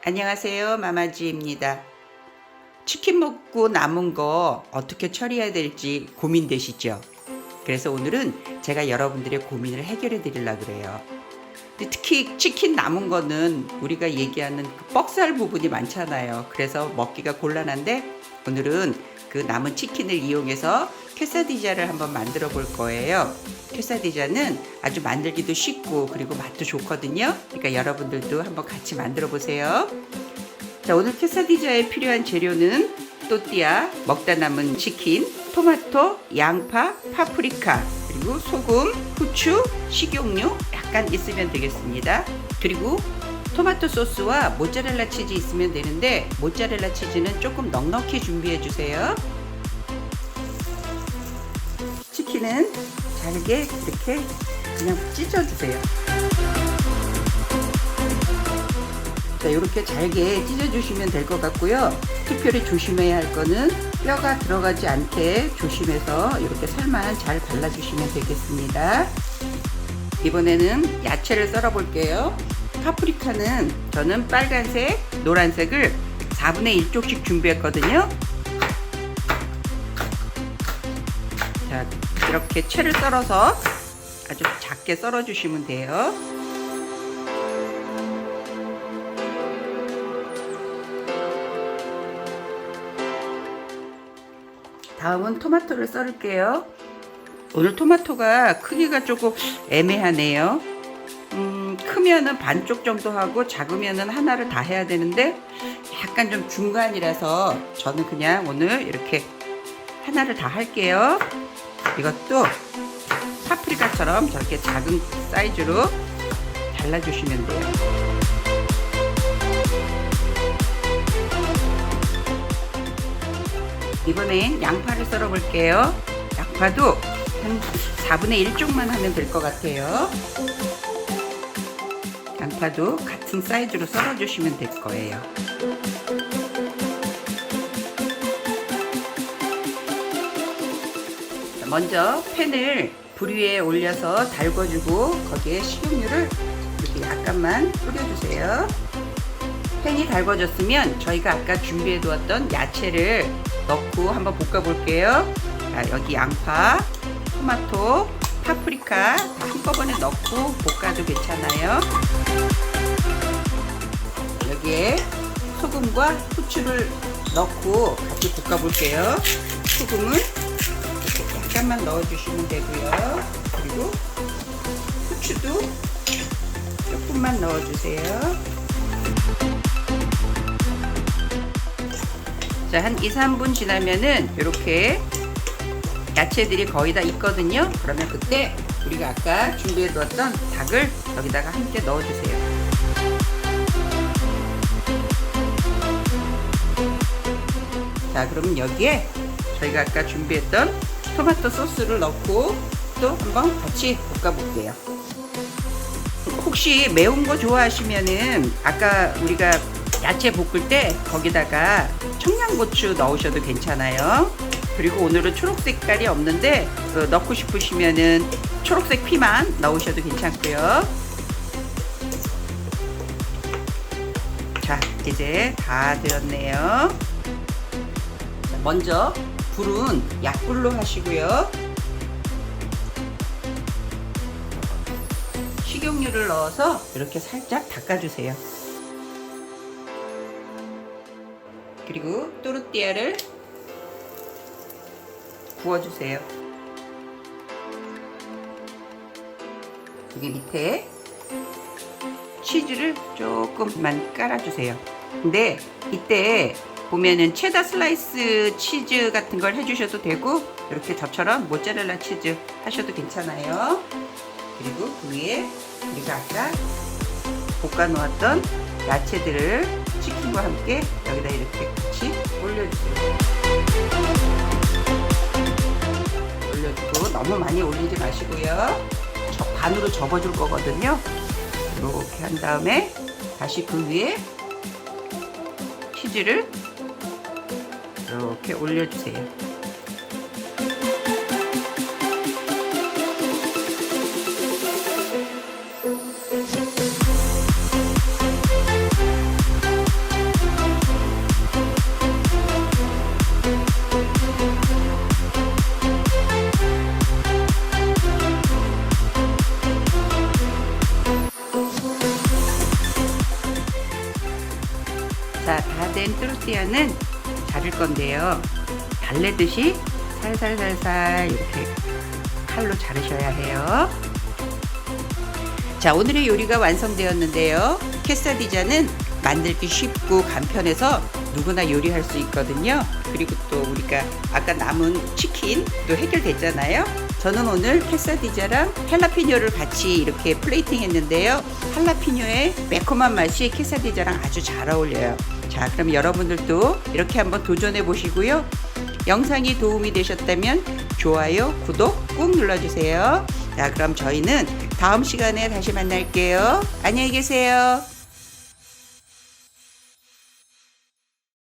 안녕하세요. 마마지입니다. 치킨 먹고 남은 거 어떻게 처리해야 될지 고민되시죠? 그래서 오늘은 제가 여러분들의 고민을 해결해 드리려고 그래요. 근데 특히 치킨 남은 거는 우리가 얘기하는 그 뻑살 부분이 많잖아요. 그래서 먹기가 곤란한데 오늘은 그 남은 치킨을 이용해서 퀘사디자를 한번 만들어 볼 거예요. 퀘사디자는 아주 만들기도 쉽고 그리고 맛도 좋거든요. 그러니까 여러분들도 한번 같이 만들어 보세요. 자, 오늘 퀘사디자에 필요한 재료는 또띠아, 먹다 남은 치킨, 토마토, 양파, 파프리카, 그리고 소금, 후추, 식용유 약간 있으면 되겠습니다. 그리고 토마토 소스와 모짜렐라 치즈 있으면 되는데 모짜렐라 치즈는 조금 넉넉히 준비해 주세요. 치킨은 잘게 이렇게 그냥 찢어 주세요. 자, 이렇게 잘게 찢어 주시면 될 것 같고요. 특별히 조심해야 할 거는 뼈가 들어가지 않게 조심해서 이렇게 살만 잘 발라 주시면 되겠습니다. 이번에는 야채를 썰어 볼게요. 파프리카는 저는 빨간색, 노란색을 4분의 1쪽씩 준비했거든요. 자, 이렇게 채를 썰어서 아주 작게 썰어 주시면 돼요. 다음은 토마토를 썰을게요. 오늘 토마토가 크기가 조금 애매하네요. 크면은 반쪽 정도 하고 작으면은 하나를 다 해야 되는데 약간 좀 중간이라서 저는 그냥 오늘 이렇게 하나를 다 할게요. 이것도 파프리카처럼 저렇게 작은 사이즈로 잘라주시면 돼요. 이번엔 양파를 썰어 볼게요. 양파도 한 4분의 1쪽만 하면 될 것 같아요. 양파도 같은 사이즈로 썰어 주시면 될 거예요. 먼저 팬을 불 위에 올려서 달궈주고 거기에 식용유를 이렇게 약간만 뿌려주세요. 팬이 달궈졌으면 저희가 아까 준비해 두었던 야채를 넣고 한번 볶아 볼게요. 자, 여기 양파, 토마토, 파프리카 다 한꺼번에 넣고 볶아도 괜찮아요. 여기에 소금과 후추를 넣고 같이 볶아 볼게요. 소금은 이렇게 약간만 넣어주시면 되고요. 그리고 후추도 조금만 넣어주세요. 자, 한 2-3분 지나면은 이렇게 야채들이 거의 다 익거든요. 그러면 그때 우리가 아까 준비해 두었던 닭을 여기다가 함께 넣어주세요. 자, 그러면 여기에 저희가 아까 준비했던 토마토 소스를 넣고 또 한번 같이 볶아 볼게요. 혹시 매운 거 좋아하시면은 아까 우리가 야채 볶을 때 거기다가 청양고추 넣으셔도 괜찮아요. 그리고 오늘은 초록 색깔이 없는데 넣고 싶으시면은 초록색 피만 넣으셔도 괜찮고요. 자, 이제 다 되었네요. 자, 먼저 불은 약불로 하시고요. 식용유를 넣어서 이렇게 살짝 닦아주세요. 그리고 또르띠아를 구워주세요. 여기 밑에 치즈를 조금만 깔아주세요. 근데 이때 보면은 체다 슬라이스 치즈 같은 걸 해주셔도 되고 이렇게 저처럼 모짜렐라 치즈 하셔도 괜찮아요. 그리고 그 위에 우리가 아까 볶아 놓았던 야채들을 치킨과 함께 여기다 이렇게 같이 올려주세요. 올려주고 너무 많이 올리지 마시고요. 반으로 접어줄 거거든요. 이렇게 한 다음에 다시 그 위에 치즈를 이렇게 올려주세요. 또르띠아는 자를 건데요. 달래듯이 살살살살 이렇게 칼로 자르셔야 해요. 자, 오늘의 요리가 완성되었는데요. 케사디자는 만들기 쉽고 간편해서 누구나 요리할 수 있거든요. 그리고 또 우리가 아까 남은 치킨도 해결됐잖아요. 저는 오늘 케사디자랑 할라피뇨를 같이 이렇게 플레이팅 했는데요. 할라피뇨의 매콤한 맛이 케사디자랑 아주 잘 어울려요. 자, 그럼 여러분들도 이렇게 한번 도전해 보시고요. 영상이 도움이 되셨다면 좋아요, 구독 꾹 눌러주세요. 자, 그럼 저희는 다음 시간에 다시 만날게요. 안녕히 계세요.